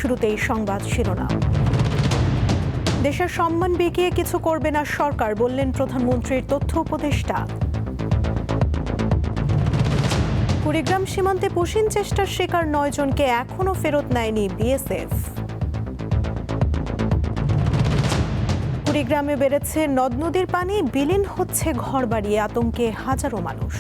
শুরুতেই সংবাদ শিরোনাম। দেশের সম্মান বিকিয়ে কিছু করবে না সরকার, বললেন প্রধানমন্ত্রীর তথ্য উপদেষ্টা। কুড়িগ্রাম সীমান্তে পুশিন চেষ্টার শিকার ৯ জনকে এখনও ফেরত নেয়নি বিএসএফ। কুড়িগ্রামে বেড়েছে নদ নদীর পানি, বিলীন হচ্ছে ঘরবাড়ি, আতঙ্কে হাজারো মানুষ।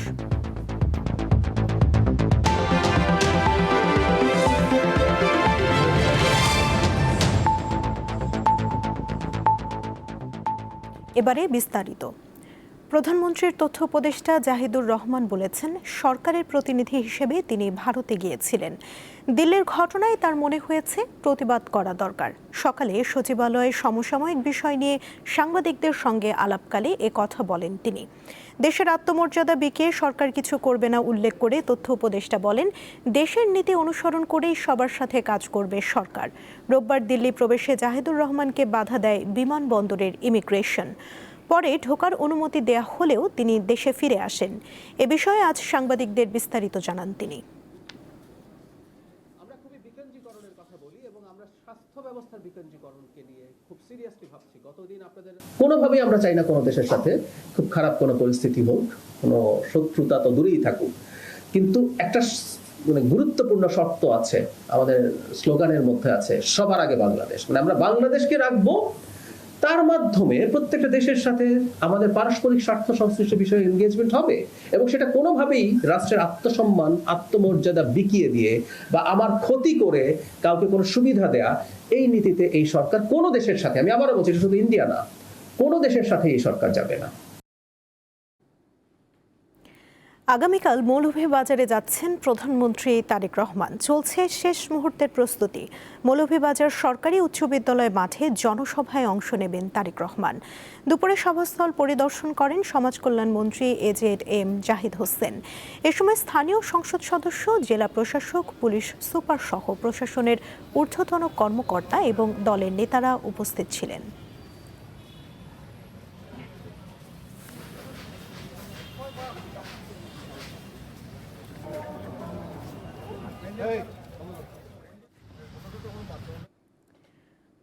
এবারে বিস্তারিত। প্রধানমন্ত্রীর তথ্য উপদেষ্টা জাহিদুর রহমান বলেছেন, সরকারের প্রতিনিধি হিসেবে তিনি ভারতে গিয়েছিলেন। দিল্লির ঘটনায় তার মনে হয়েছে প্রতিবাদ করা দরকার। সকালে সচিবালয়ে সমসাময়িক বিষয় নিয়ে সাংবাদিকদের সঙ্গে আলাপকালে এ কথা বলেন তিনি। দেশের আত্মমর্যাদা বিকিয়ে সরকার কিছু করবে না উল্লেখ করে তথ্য উপদেষ্টা বলেন, দেশের নীতি অনুসরণ করেই সবার সাথে কাজ করবে সরকার। রোববার দিল্লি প্রবেশে জাহিদুর রহমানকে বাধা দেয় বিমানবন্দরের ইমিগ্রেশন। পরে ঢোকার অনুমতি দেয়া হলেও তিনি দেশে ফিরে আসেন। এ বিষয়ে আজ সাংবাদিকদের বিস্তারিত জানান তিনি। আমরা খুবই বিকেন্দ্রীকরণের কথা বলি এবং আমরা স্বাস্থ্য ব্যবস্থার বিকেন্দ্রীকরণকে নিয়ে খুব সিরিয়াসলি ভাবছি। গতদিন আপনাদের কোনোভাবেই আমরা চাই না কোনো দেশের সাথে খুব খারাপ কোনো পরিস্থিতি হোক, কোনো শত্রুতা তো দূরেই থাকুক, কিন্তু একটা গুরুত্বপূর্ণ শর্ত আছে, আমাদের স্লোগানের মধ্যে আছে সবার আগে বাংলাদেশ। আমরা বাংলাদেশকে রাখবো, তার মাধ্যমে প্রত্যেকটা দেশের সাথে আমাদের পারস্পরিক স্বার্থ সংশ্লিষ্ট বিষয়ে এনগেজমেন্ট হবে এবং সেটা কোনোভাবেই রাষ্ট্রের আত্মসম্মান আত্মমর্যাদা বিকিয়ে দিয়ে বা আমার ক্ষতি করে কাউকে কোনো সুবিধা দেয়া, এই নীতিতে এই সরকার কোনো দেশের সাথে, আমি আবারও বলছি শুধু ইন্ডিয়া না, কোনো দেশের সাথে এই সরকার যাবে না। আগামীকাল মৌলভীবাজারে যাচ্ছেন প্রধানমন্ত্রী তারেক রহমান। চলছে শেষ মুহূর্তের প্রস্তুতি। মৌলভীবাজার সরকারি উচ্চ বিদ্যালয় মাঠে জনসভায় অংশ নেবেন তারেক রহমান। দুপুরে সভাস্থল পরিদর্শন করেন সমাজ কল্যাণ মন্ত্রী এজেড.এম জাহিদ হোসেন। এ সময় স্থানীয় সংসদ সদস্য, জেলা প্রশাসক, পুলিশ সুপার সহ প্রশাসনের ঊর্ধ্বতন কর্মকর্তা এবং দলের নেতারা উপস্থিত ছিলেন।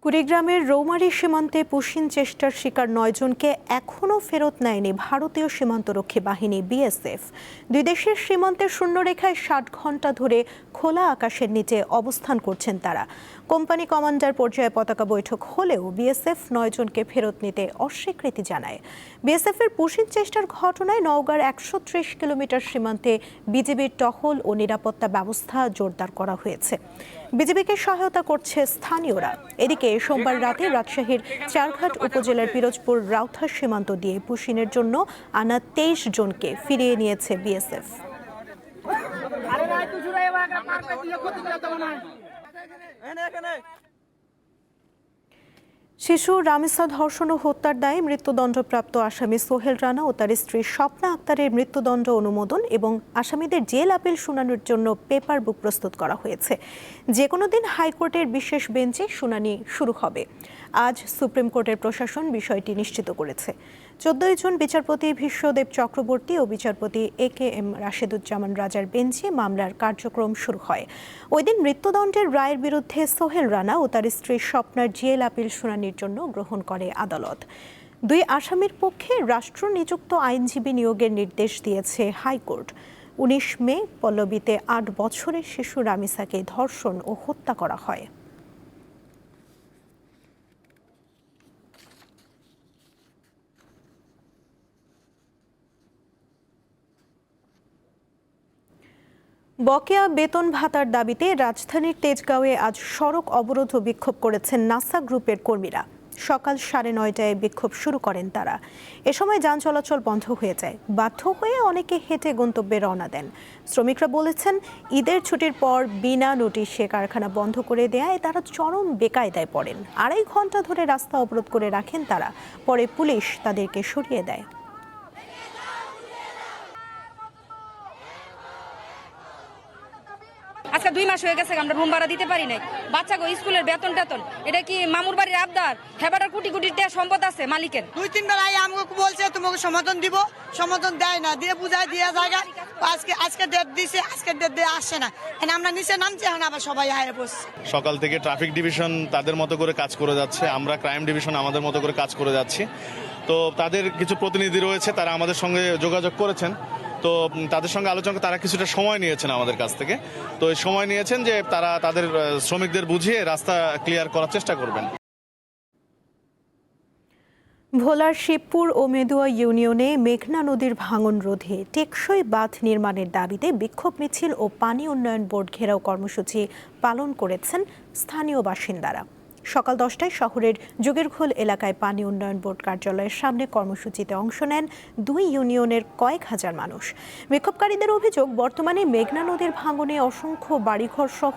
কুড়িগ্রামের রৌমারী সীমান্তে পুশিন চেষ্টার শিকার ৯ জনকে এখনও ফেরত নেয়নি ভারতীয় সীমান্তরক্ষী বাহিনী বিএসএফ। দুই দেশের সীমান্তের শূন্যরেখায় ৬০ ঘণ্টা ধরে খোলা আকাশের নিচে অবস্থান করছেন তারা। কোম্পানি কমান্ডার পর্যায়ে পতাকা বৈঠক হলেও বিএসএফ ৯ জনকে ফেরত নিতে অস্বীকৃতি জানায়। বিএসএফের পুশিন চেষ্টার ঘটনায় নওগাঁর ১৩০ কিলোমিটার সীমান্তে বিজিবির টহল ও নিরাপত্তা ব্যবস্থা জোরদার করা হয়েছে। বিজিবিকে সহায়তা করছে স্থানীয়রা। এদিকে সোমবার রাতে রাজশাহীর চারঘাট উপজেলার পিরোজপুর রাউথা সীমান্ত দিয়ে পুশিনের জন্য আনা ২৩ জনকে ফিরিয়ে নিয়েছে বিএসএফ। শিশু রামিসা ধর্ষণ ও হত্যার দায়ে মৃত্যুদণ্ডপ্রাপ্ত আসামি সোহেল রানা ও তার স্ত্রী স্বপ্না আক্তারের মৃত্যুদণ্ড অনুমোদন এবং আসামিদের জেল আপিল শুনানির জন্য পেপার বুক প্রস্তুত করা হয়েছে। যে কোনো দিন হাইকোর্টের বিশেষ বেঞ্চে শুনানি শুরু হবে। আজ সুপ্রিম কোর্টের প্রশাসন বিষয়টি নিশ্চিত করেছে। ১৪ জন বিচারপতি ভীষ্মদেব চক্রবর্তী ও বিচারপতি এ.কে.এম. রাশেদুজ্জামান রাজার বেঞ্চে মামলার কার্যক্রম শুরু হয়। ওই দিন মৃত্যুদণ্ডের রায়ের বিরুদ্ধে সোহেল রানা ও তার স্ত্রী স্বপ্নার জেল আপিল শুনানির জন্য গ্রহণ করে আদালত। দুই আসামির পক্ষে রাষ্ট্র নিযুক্ত আইনজীবী নিয়োগের নির্দেশ দিয়েছে হাইকোর্ট। ১৯ মে পল্লবীতে ৮ বছরের শিশু রামিসাকে ধর্ষণ ও হত্যা করা হয়। বকেয়া বেতন ভাতার দাবিতে রাজধানীর তেজগাঁওয়ে আজ সড়ক অবরোধ ও বিক্ষোভ করেছেন নাসা গ্রুপের কর্মীরা। সকাল ৯:৩০টায় বিক্ষোভ শুরু করেন তারা। এ সময় যান চলাচল বন্ধ হয়ে যায়। বাধ্য হয়ে অনেকে হেঁটে গন্তব্যে রওনা দেন। শ্রমিকরা বলেছেন, ঈদের ছুটির পর বিনা নোটিশে কারখানা বন্ধ করে দেয়ায় তারা চরম বেকায়দায় পড়েন। ২.৫ ঘন্টা ধরে রাস্তা অবরোধ করে রাখেন তারা। পরে পুলিশ তাদেরকে সরিয়ে দেয়। আজকে আজকে 2 মাস হয়ে গেছে আমরা রুম ভাড়া দিতে পারি নাই, বাচ্চাকে স্কুলের বেতন টেতন, এটা কি মামুর বাড়ির আবদার? হেবাটার কোটি কোটি টাকা সম্পদ আছে মালিকের। 2-3 বার আমাকে বলছে তোমাকে সমাধান দিব, সমাধান দেয় না, দিয়ে বুঝায় দিয়ে জায়গা আজকে ডেট দিছে, আজকে ডেট দিয়ে আসে না। এখন আমরা নিচে নামছি, এখন আবার সবাই আয়ে বসছে। সকাল থেকে ট্রাফিক ডিভিশন তাদের মতো করে কাজ করে যাচ্ছে, আমরা ক্রাইম ডিভিশন আমাদের মতো করে কাজ করে যাচ্ছি। তো তাদের কিছু প্রতিনিধি রয়েছে, তারা আমাদের সঙ্গে যোগাযোগ করেছেন। তো তাদের সঙ্গে আলোচনা তারা কিছুটা সময় নিয়েছেন আমাদের কাছ থেকে। তো এই সময় নিয়েছেন যে তারা তাদের শ্রমিকদের বুঝিয়ে রাস্তা ক্লিয়ার করার চেষ্টা করবেন। ভোলার শিবপুর ও মেদুয়া ইউনিয়নে মেঘনা নদীর ভাঙন রোধে টেকসই বাঁধ নির্মাণের দাবিতে বিক্ষোভ মিছিল ও পানি উন্নয়ন বোর্ড ঘেরাও কর্মসূচি পালন করেছেন স্থানীয় বাসিন্দারা। সকাল 10টায় শহরের যোগেরঘোল এলাকায় পানি উন্নয়ন বোর্ড কার্যালয়ের সামনে কর্মসূচিতে অংশ নেন 2 ইউনিয়নের কয়েক হাজার মানুষ। বিক্ষোভকারীদের অভিযোগ, বর্তমানে মেঘনা নদীর ভাঙনে অসংখ্য বাড়িঘর সহ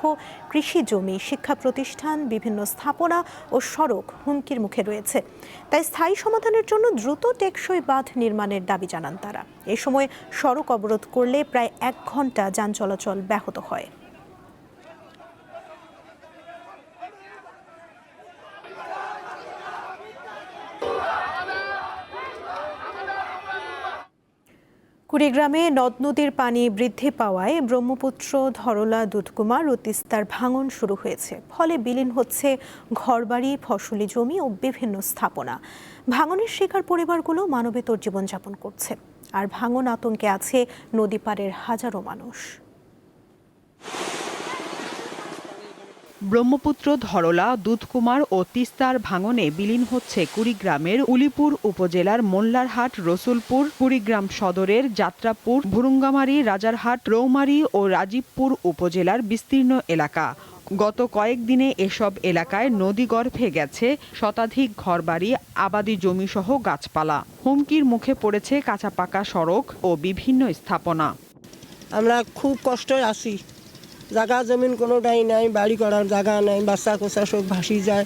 কৃষি জমি, শিক্ষা প্রতিষ্ঠান, বিভিন্ন স্থাপনা ও সড়ক হুমকির মুখে রয়েছে। তাই স্থায়ী সমাধানের জন্য দ্রুত টেকসই বাঁধ নির্মাণের দাবি জানান তারা। এ সময় সড়ক অবরোধ করলে প্রায় 1 ঘন্টা যান চলাচল ব্যাহত হয়। কুড়িগ্রামে নদ নদীর পানি বৃদ্ধি পাওয়ায় ব্রহ্মপুত্র, ধরলা, দুধকুমার ও তিস্তার ভাঙন শুরু হয়েছে। ফলে বিলীন হচ্ছে ঘরবাড়ি, ফসলি জমি ও বিভিন্ন স্থাপনা। ভাঙনের শিকার পরিবারগুলো মানবেতর জীবনযাপন করছে। আর ভাঙন আতঙ্কে আছে নদী পাড়ের হাজারো মানুষ। ব্রহ্মপুত্র, ধরলা, দুধকুমার ও তিস্তার ভাঙনে বিলীন হচ্ছে কুড়িগ্রামের উলিপুর উপজেলার মোল্লারহাট, রসুলপুর, কুড়িগ্রাম সদরের যাত্রাপুর, ভুরুঙ্গামারী, রাজারহাট, রৌমারী ও রাজীবপুর উপজেলার বিস্তীর্ণ এলাকা। গত কয়েকদিনে এসব এলাকায় নদীগর্ভে গেছে শতাধিক ঘরবাড়ি, আবাদি জমিসহ গাছপালা। হুমকির মুখে পড়েছে কাঁচা পাকা সড়ক ও বিভিন্ন স্থাপনা। আমরা খুব কষ্টে আছি, জায়গা জমিন কোনোটাই নাই, বাড়ি করার জায়গা নাই, বাচ্চা কোচা সব ভাসি যায়।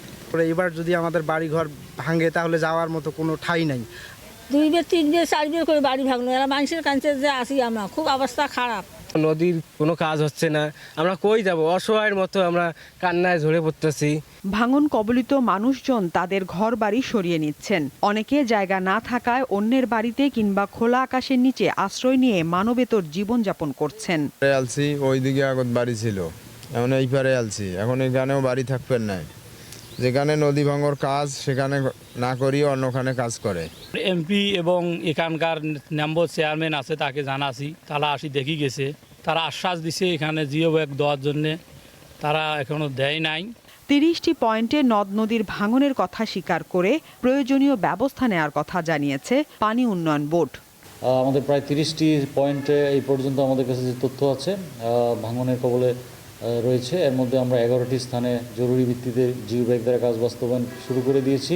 এবার যদি আমাদের বাড়ি ঘর ভাঙে তাহলে যাওয়ার মতো কোনো ঠাঁই নাই। 2 বার 3 বার 4 বার করে বাড়ি ভাঙলো, এরা মানুষের কাছে যে আসি আমরা, খুব অবস্থা খারাপ। নদীর কোনো কাজ হচ্ছে না, আমরা কই যাব, অসহায়ের মতো আমরা কান্নায় ঝরে পড়তেছি। ভাঙন কবলিত মানুষজন তাদের ঘর বাড়ি সরিয়ে নিচ্ছেন। অনেকে জায়গা না থাকায় অন্যের বাড়িতে কিংবা খোলা আকাশের নিচে আশ্রয় নিয়ে মানবেতর জীবনযাপন করছেন। আলছি ওইদিকে আগত বাড়ি ছিল, এখন এই পারে আলছি, এখন এখানেও বাড়ি থাকবেন নাই। যেখানে নদী ভাঙর কাজ সেখানে না করিয়ে অন্যখানে কাজ করে। এমপি এবং এখানকার মেম্বার চেয়ারম্যান আছে, তাকে জানাছি, তারা আসি দেখি গেছে, তারা আশ্বাস দিছে এখানে জিও ব্যাগ দেওয়ার জন্যে, তারা এখনো দেয় নাই। 30টি পয়েন্টে নদ নদীর ভাঙনের কথা স্বীকার করে প্রয়োজনীয় ব্যবস্থা নেওয়ার কথা জানিয়েছে পানি উন্নয়ন বোর্ড। আমাদের প্রায় 30টি পয়েন্টে এই পর্যন্ত আমাদের কাছে যে তথ্য আছে ভাঙনের কবলে রয়েছে, এর মধ্যে আমরা 11টি স্থানে জরুরি ভিত্তিতে জিও ব্যাগ দ্বারা কাজ বাস্তবায়ন শুরু করে দিয়েছি।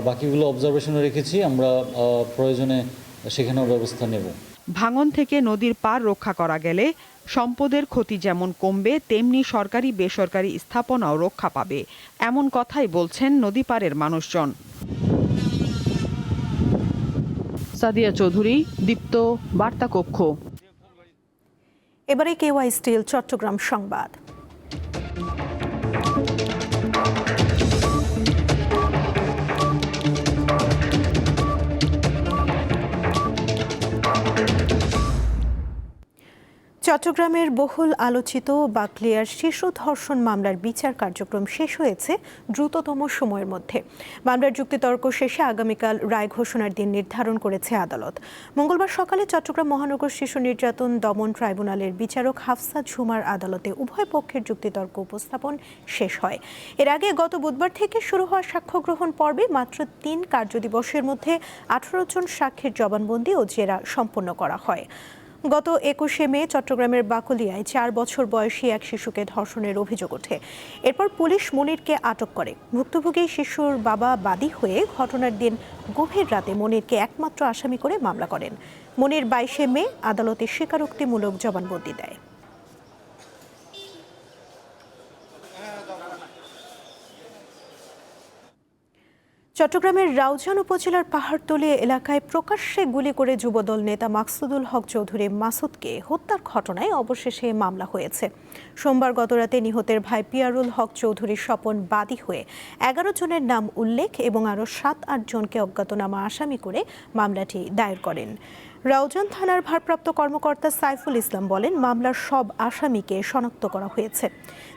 বাকিগুলো অবজারভেশনে রেখেছি, আমরা প্রয়োজনে সেখানেও ব্যবস্থা নেব। ভাঙন থেকে নদীর পার রক্ষা করা গেলে সম্পদের ক্ষতি যেমন কমবে, তেমনি সরকারি বেসরকারি স্থাপনাও রক্ষা পাবে, এমন কথাই বলছেন নদী পাড়ের মানুষজন। সাদিয়া চৌধুরী, দীপ্ত, বার্তা কক্ষ। এবারে কেওয়াই স্টিল চট্টগ্রাম সংবাদ। চট্টগ্রামের বহুল আলোচিত বাকলিয়ার শিশু ধর্ষণ মামলার বিচার কার্যক্রম শেষ হয়েছে দ্রুততম সময়ের মধ্যে। মামলার যুক্তিতর্ক শেষে আগামীকাল রায় ঘোষণার দিন নির্ধারণ করেছে আদালত। মঙ্গলবার সকালে চট্টগ্রাম মহানগর শিশু নির্যাতন দমন ট্রাইব্যুনালের বিচারক হাফসা ঝুমার আদালতে উভয় পক্ষের যুক্তিতর্ক উপস্থাপন শেষ হয়। এর আগে গত বুধবার থেকে শুরু হওয়া সাক্ষ্য গ্রহণ পর্বে মাত্র 3 কার্যদিবসের মধ্যে 18 জন সাক্ষীর জবানবন্দি ও জেরা সম্পন্ন করা হয়। গত 21শে মে চট্টগ্রামের বাকলিয়ায় 4 বছর বয়সী এক শিশুকে ধর্ষণের অভিযোগ ওঠে। এরপর পুলিশ মনিরকে আটক করে। ভুক্তভোগী শিশুর বাবা বাদী হয়ে ঘটনার দিন গভীর রাতে মনিরকে একমাত্র আসামি করে মামলা করেন। মনির 22শে মে আদালতে স্বীকারোক্তিমূলক জবানবন্দি দেয়। চট্টগ্রামের রাউজান উপজেলার পাহাড়তলী এলাকায় প্রকাশ্যে গুলি করে যুবদল নেতা মাকসুদুল হক চৌধুরী মাসুদকে হত্যার ঘটনায় অবশেষে মামলা হয়েছে। সোমবার গতরাতে নিহতের ভাই পিয়ারুল হক চৌধুরী স্বপন বাদী হয়ে 11 জনের নাম উল্লেখ এবং আরও 7-8 জনকে অজ্ঞাতনামা আসামি করে মামলাটি দায়ের করেন। রাউজান থানার ভারপ্রাপ্ত কর্মকর্তা সাইফুল ইসলাম বলেন, মামলার সব আসামিকে শনাক্ত করা হয়েছে,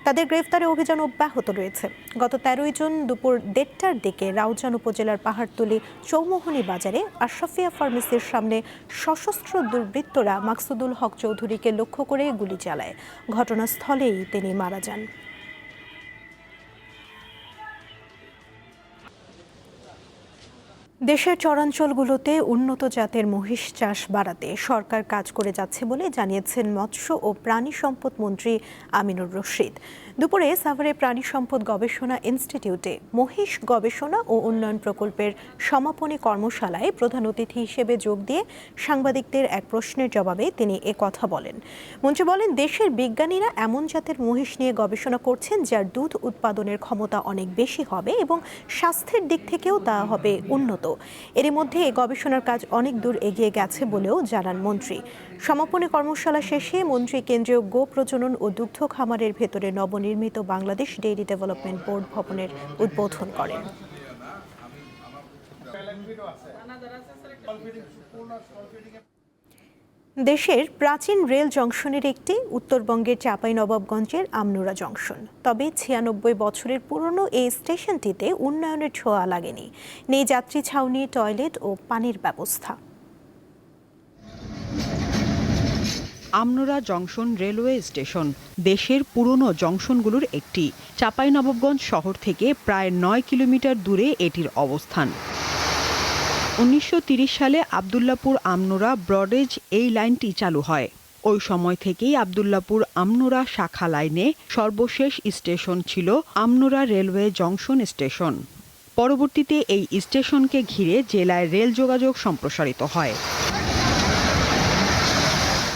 তাদের গ্রেফতারে অভিযান অব্যাহত রয়েছে। গত 13 জুন দুপুর 1:30টার দিকে রাউজান উপজেলার পাহাড়তলী চৌমোহনী বাজারে আশরাফিয়া ফার্মেসির সামনে সশস্ত্র দুর্বৃত্তরা মাকসুদুল হক চৌধুরীকে লক্ষ্য করে গুলি চালায়। ঘটনাস্থলেই তিনি মারা যান। দেশের চরাঞ্চলগুলোতে উন্নত জাতের মহিষ চাষ বাড়াতে সরকার কাজ করে যাচ্ছে বলে জানিয়েছেন মৎস্য ও প্রাণী সম্পদ মন্ত্রী আমিনুর রশিদ। দুপুরে সাভারে প্রাণী সম্পদ গবেষণা ইনস্টিটিউটে মহিষ গবেষণা ও উন্নয়ন প্রকল্পের সমাপনী কর্মশালায় প্রধান অতিথি হিসেবে যোগ দিয়ে সাংবাদিকদের এক প্রশ্নের জবাবে তিনি কথা বলেন। মন্ত্রী বলেন, দেশের বিজ্ঞানীরা এমন জাতের মহিষ নিয়ে গবেষণা করছেন যার দুধ উৎপাদনের ক্ষমতা অনেক বেশি হবে এবং স্বাস্থ্যের দিক থেকেও তা হবে উন্নত। এর মধ্যে এই গবেষণার কাজ অনেক দূর এগিয়ে গেছে বলেও জানান মন্ত্রী। সমাপনী কর্মশালা শেষে মন্ত্রী কেন্দ্রীয় গো প্রজনন ও দুগ্ধ খামারের ভেতরে নবনির্মিত বাংলাদেশ ডেইরি ডেভেলপমেন্ট বোর্ড ভবনের উদ্বোধন করেন। দেশের প্রাচীন রেল জংশনের একটি উত্তরবঙ্গের চাঁপাইনবাবগঞ্জের আমনুরা জংশন। তবে 96 বছরের পুরনো এই স্টেশনটিতে উন্নয়নের ছোঁয়া লাগেনি। নেই যাত্রী ছাউনি, টয়লেট ও পানির ব্যবস্থা। আমনুরা জংশন রেলওয়ে স্টেশন দেশের পুরনো জংশনগুলোর একটি। চাঁপাইনবাবগঞ্জ শহর থেকে প্রায় 9 কিলোমিটার দূরে এটির অবস্থান। 1930 সালে আবদুল্লাপুর আমনুরা ব্রডেজ এই লাইনটি চালু হয়। ওই সময় থেকেই আবদুল্লাপুর আমনুরা শাখা লাইনে সর্বশেষ স্টেশন ছিল আমনুরা রেলওয়ে জংশন স্টেশন। পরবর্তীতে এই স্টেশনকে ঘিরে জেলায় রেল যোগাযোগ সম্প্রসারিত হয়।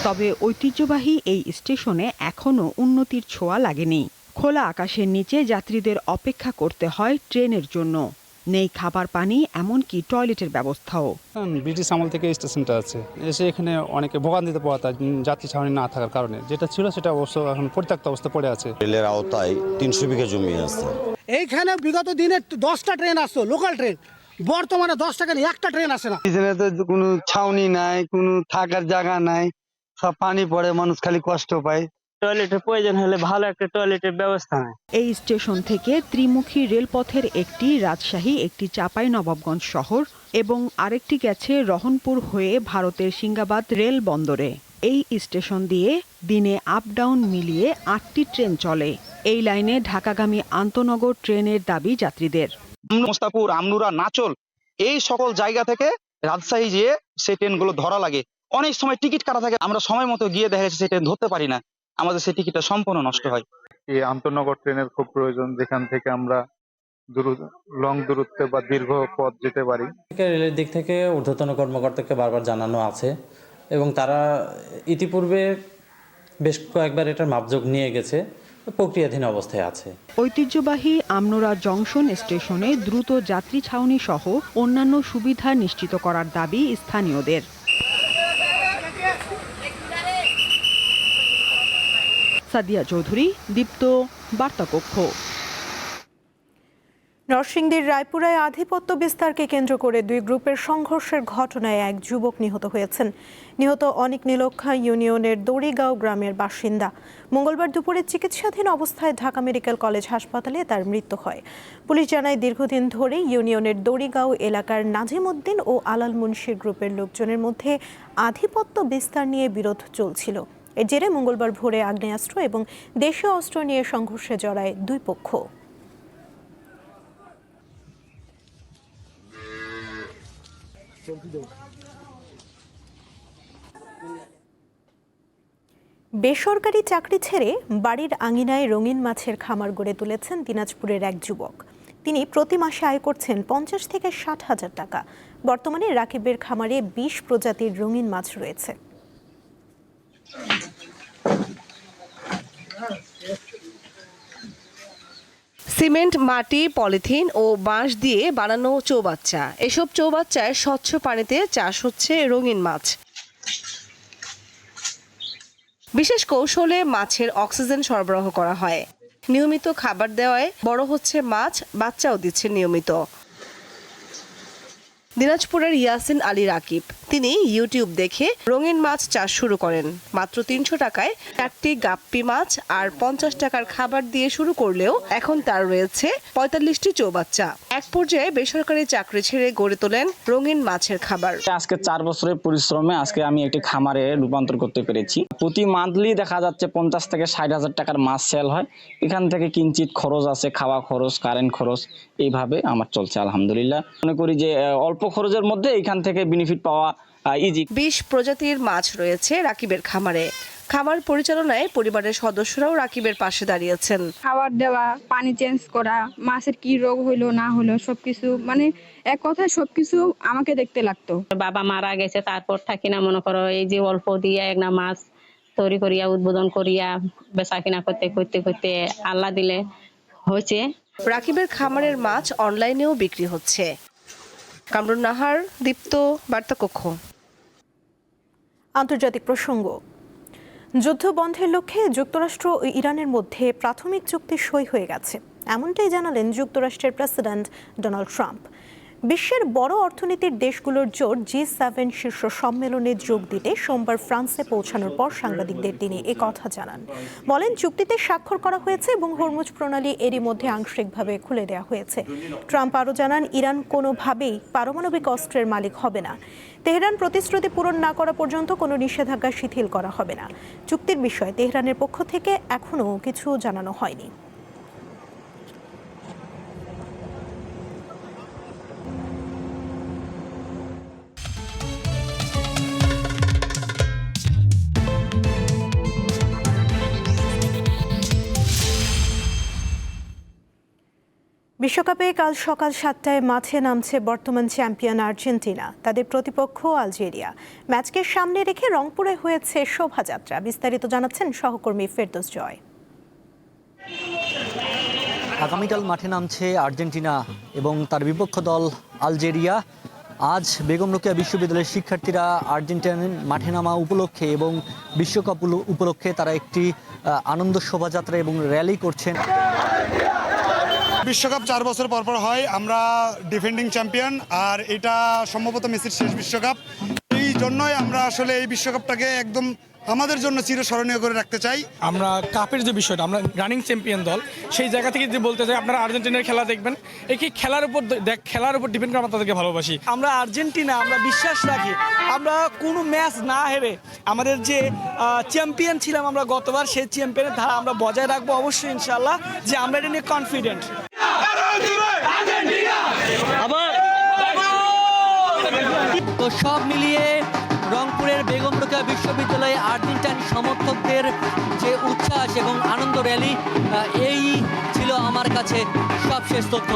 তবে ঐতিহ্যবাহী এই স্টেশনে এখনও উন্নতির ছোঁয়া লাগেনি। খোলা আকাশের নিচে যাত্রীদের অপেক্ষা করতে হয় ট্রেনের জন্য। নেই খাবার পানি, এমনকি টয়লেটের ব্যবস্থাও। ব্রিটিশ আমল থেকে স্টেশনটা আছে, এসে এখানে অনেকে ভোগান্তিতে পড়া যায় যাত্রী ছাউনি না থাকার কারণে। যেটা ছিল সেটা অবশ্য এখন পরিত্যক্ত অবস্থা পড়ে আছে। রেলের আওতায় 300 বিঘা জমি আছে। এইখানে বিগত দিনে 10টা ট্রেন আসতো, লোকাল ট্রেন। বর্তমানে 10 টাকা নিয়ে একটা ট্রেন আসে না। এখানে তো কোনো ছাউনি নাই, কোনো থাকার জায়গা নাই, সব পানি পড়ে, মানুষ খালি কষ্ট পায়। টয়লেটের প্রয়োজন হলে ভালো একটা টয়লেটের ব্যবস্থা নাই। এই স্টেশন থেকে ত্রিমুখী রেলপথের একটি রাজশাহী, একটি চাঁপাইনবাবগঞ্জ শহর এবং আরেকটি গেছে রহনপুর হয়ে ভারতের সিঙ্গাবাদ রেল বন্দরে। এই স্টেশন দিয়ে দিনে আপ ডাউন মিলিয়ে 8টি ট্রেন চলে। এই লাইনে ঢাকাগামী আন্তনগর ট্রেনের দাবি যাত্রীদের। মোস্তাপুর, আমনুরা, নাচল এই সকল জায়গা থেকে রাজশাহী যেয়ে সেই ট্রেনগুলো ধরা লাগে। অনেক সময় টিকিট কাটা থাকে, আমরা সময় মতো গিয়ে দেখা যাচ্ছে সেই ট্রেন ধরতে পারি না, আমাদের সেই টিকিটটা সম্পূর্ণ নষ্ট হয়। এই আন্তনগর ট্রেনের খুব প্রয়োজন, যেখান থেকে আমরা লং দূরত্বে বা দীর্ঘ পথ যেতে পারি। রেলের দিক থেকে ঊর্ধ্বতন কর্মকর্তাকে বারবার জানানো আছে এবং তারা ইতিপূর্বে বেশ কয়েকবার এটার মাপযোগ নিয়ে গেছে, প্রক্রিয়াধীন অবস্থায় আছে। ঐতিহ্যবাহী আমনুরা জংশন স্টেশনে দ্রুত যাত্রী ছাউনি সহ অন্যান্য সুবিধা নিশ্চিত করার দাবি স্থানীয়দের। সাদিয়া চৌধুরী, দীপ্ত, বার্তাকক্ষ। নরসিংদীর রায়পুরায় আধিপত্য বিস্তারকে কেন্দ্র করে 2 গ্রুপের সংঘর্ষের ঘটনায় এক যুবক নিহত হয়েছেন। নিহত অনিক নীলক্ষা ইউনিয়নের দড়িগাঁও গ্রামের বাসিন্দা। মঙ্গলবার দুপুরে চিকিৎসাধীন অবস্থায় ঢাকা মেডিকেল কলেজ হাসপাতালে তার মৃত্যু হয়। পুলিশ জানায়, দীর্ঘদিন ধরে ইউনিয়নের দড়িগাঁও এলাকার নাজিম উদ্দিন ও আলাল মুন্সির গ্রুপের লোকজনের মধ্যে আধিপত্য বিস্তার নিয়ে বিরোধ চলছিল। এর জেরে মঙ্গলবার ভোরে আগ্নেয়াস্ত্র এবং দেশীয় অস্ত্র নিয়ে সংঘর্ষে জড়ায় 2 পক্ষ। বেসরকারি চাকরি ছেড়ে বাড়ির আঙিনায় রঙিন মাছের খামার গড়ে তুলেছেন দিনাজপুরের এক যুবক। তিনি প্রতি মাসে আয় করছেন 50 থেকে 60 হাজার টাকা। বর্তমানে রাকিবের খামারে 20 প্রজাতির রঙিন মাছ রয়েছে। সিমেন্ট, মাটি, পলিথিন ও বাঁশ দিয়ে বানানো চৌবাচ্চা। এসব চৌবাচ্চায় স্বচ্ছ পানিতে চাষ হচ্ছে রঙিন মাছ। বিশেষ কৌশলে মাছের অক্সিজেন সরবরাহ করা হয়। নিয়মিত খাবার দেওয়ায় বড় হচ্ছে মাছ, বাচ্চাও দিচ্ছে নিয়মিত। দিনাজপুরের ইয়াসিন আলী রাকিব, তিনি ইউটিউব দেখে রঙিন মাছ চাষ শুরু করেন। মাত্র ৩০০ টাকায় 4টি গাপ্পি মাছ আর 50 টাকার খাবার দিয়ে শুরু করলেও এখন তার রয়েছে 45টি চৌবাচ্চা। এক পর্যায়ে বেসরকারি চাকরি ছেড়ে গড়ে তোলেন রঙিন মাছের খাবার। আজকে 4 বছরের পরিশ্রমে আজকে আমি একটি খামারে রূপান্তর করতে পেরেছি। প্রতি মান্থলি দেখা যাচ্ছে 50 থেকে 60,000 টাকার মাছ সেল হয়। এখান থেকে কিঞ্চিত খরচ আছে, খাওয়া খরচ, কারেন্ট খরচ, এইভাবে আমার চলছে আলহামদুলিল্লাহ। মনে করি যে অল্প খরচের মধ্যে এখান থেকে বেনিফিট পাওয়া ইজি। 20 প্রজাতির মাছ রয়েছে রাকিবের খামারে। খামার পরিচালনায় পরিবারের সদস্যরাও রাকিবের পাশে দাঁড়িয়েছেন। খাবার দেওয়া, পানি চেঞ্জ করা, মাছের কি রোগ হইলো না হলো সবকিছু, মানে এক কথায় সবকিছু আমাকে দেখতে লাগতো। বাবা মারা গেছে, তারপর থাকি না মনে করো এই যে অল্প দিয়ে একটা মাছ তৈরি করিয়া উদ্বোধন করিয়া বেচা কিনা করতে করতে করতে আল্লাহ দিলে হয়েছে। রাকিবের খামারের মাছ অনলাইনেও বিক্রি হচ্ছে। কামরুন নাহার, দীপ্ত, বার্তাকক্ষ। আন্তর্জাতিক প্রসঙ্গ। যুদ্ধ বন্ধের লক্ষ্যে যুক্তরাষ্ট্র ও ইরানের মধ্যে প্রাথমিক চুক্তি সই হয়ে গেছে, এমনটাই জানালেন যুক্তরাষ্ট্রের প্রেসিডেন্ট ডোনাল্ড ট্রাম্প। বিশ্বের বড় অর্থনীতির দেশগুলোর জোট G7 শীর্ষ সম্মেলনে যোগ দিতে সোমবার ফ্রান্সে পৌঁছানোর পর সাংবাদিকদের তিনি একথা জানান। বলেন, চুক্তিতে স্বাক্ষর করা হয়েছে এবং হরমুজ প্রণালী এরই মধ্যে আংশিকভাবে খুলে দেওয়া হয়েছে। ট্রাম্প আরও জানান, ইরান কোনোভাবেই পারমাণবিক অস্ত্রের মালিক হবে না। তেহরান প্রতিশ্রুতি পূরণ না করা পর্যন্ত কোনো নিষেধাজ্ঞা শিথিল করা হবে না। চুক্তির বিষয়ে তেহরানের পক্ষ থেকে এখনও কিছু জানানো হয়নি। বিশ্বকাপে কাল সকাল 7টায় মাঠে নামছে বর্তমান চ্যাম্পিয়ন আর্জেন্টিনা। তাদের প্রতিপক্ষ আলজেরিয়া। ম্যাচকে সামনে রেখে রংপুরে হয়েছে শোভাযাত্রা। বিস্তারিত জানাচ্ছেন সহকর্মী ফেরদৌস জয়। আগামীকাল মাঠে নামছে আর্জেন্টিনা এবং তার বিপক্ষ দল আলজেরিয়া। আজ বেগম রোকেয়া বিশ্ববিদ্যালয়ের শিক্ষার্থীরা আর্জেন্টিনার মাঠে নামা উপলক্ষে এবং বিশ্বকাপ উপলক্ষে তারা একটি আনন্দ শোভাযাত্রা এবং র্যালি করছেন। বিশ্বকাপ 4 বছর পর পর হয়, আমরা ডিফেন্ডিং চ্যাম্পিয়ন, আর এটা সম্ভবত মেসির শেষ বিশ্বকাপ। এই জন্যই আমরা আসলে এই বিশ্বকাপটাকে একদম আমাদের জন্য চিরস্মরণীয় করে রাখতে চাই। আমরা কাপের যে বিষয়টা, আমরা রানিং চ্যাম্পিয়ন দল, সেই জায়গা থেকে যদি বলতে চাই আপনারা আর্জেন্টিনার খেলা দেখবেন, এই কি খেলার উপর ডিপেন্ড করে আমরা তাদেরকে ভালোবাসি। আমরা আর্জেন্টিনা, আমরা বিশ্বাস রাখি আমরা কোনো ম্যাচ না হেরে আমাদের যে চ্যাম্পিয়ন ছিলাম আমরা গতবার, সেই চ্যাম্পিয়নের ধারা আমরা বজায় রাখবো অবশ্যই ইনশাআল্লাহ, যে আমরা এটা নিয়ে কনফিডেন্ট। তো সব মিলিয়ে রংপুরের বেগম রোকেয়া বিশ্ববিদ্যালয়ে আর্জেন্টাইন সমর্থকদের যে উচ্ছ্বাস এবং আনন্দ র্যালি, এই ছিল আমার কাছে সবশেষ তথ্য।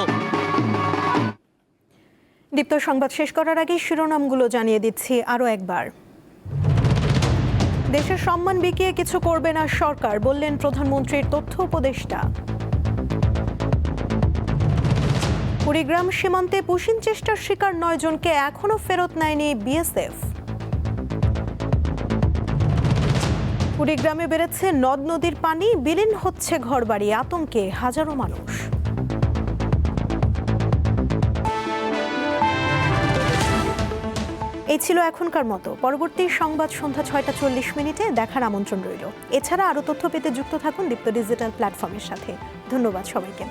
দীপ্ত সংবাদ শেষ করার আগে শিরোনামগুলো জানিয়ে দিচ্ছি আরও একবার। দেশের সম্মান বিকিয়ে কিছু করবে না সরকার, বললেন প্রধানমন্ত্রীর তথ্য উপদেষ্টা। কুড়িগ্রাম সীমান্তে পুশিন চেষ্টার শিকার 9 জনকে এখনো ফেরত নেয়নি বিএসএফ। কুড়িগ্রামে বেড়েছে নদ নদীর পানি, বিলীন হচ্ছে ঘরবাড়ি, আতঙ্কে হাজারো মানুষ। এই ছিল এখনকার মতো। পরবর্তী সংবাদ সন্ধ্যা 6টা 40 দেখার আমন্ত্রণ রইল। এছাড়া আরও তথ্য পেতে যুক্ত থাকুন দীপ্ত ডিজিটাল প্ল্যাটফর্মের সাথে। ধন্যবাদ সবাইকে।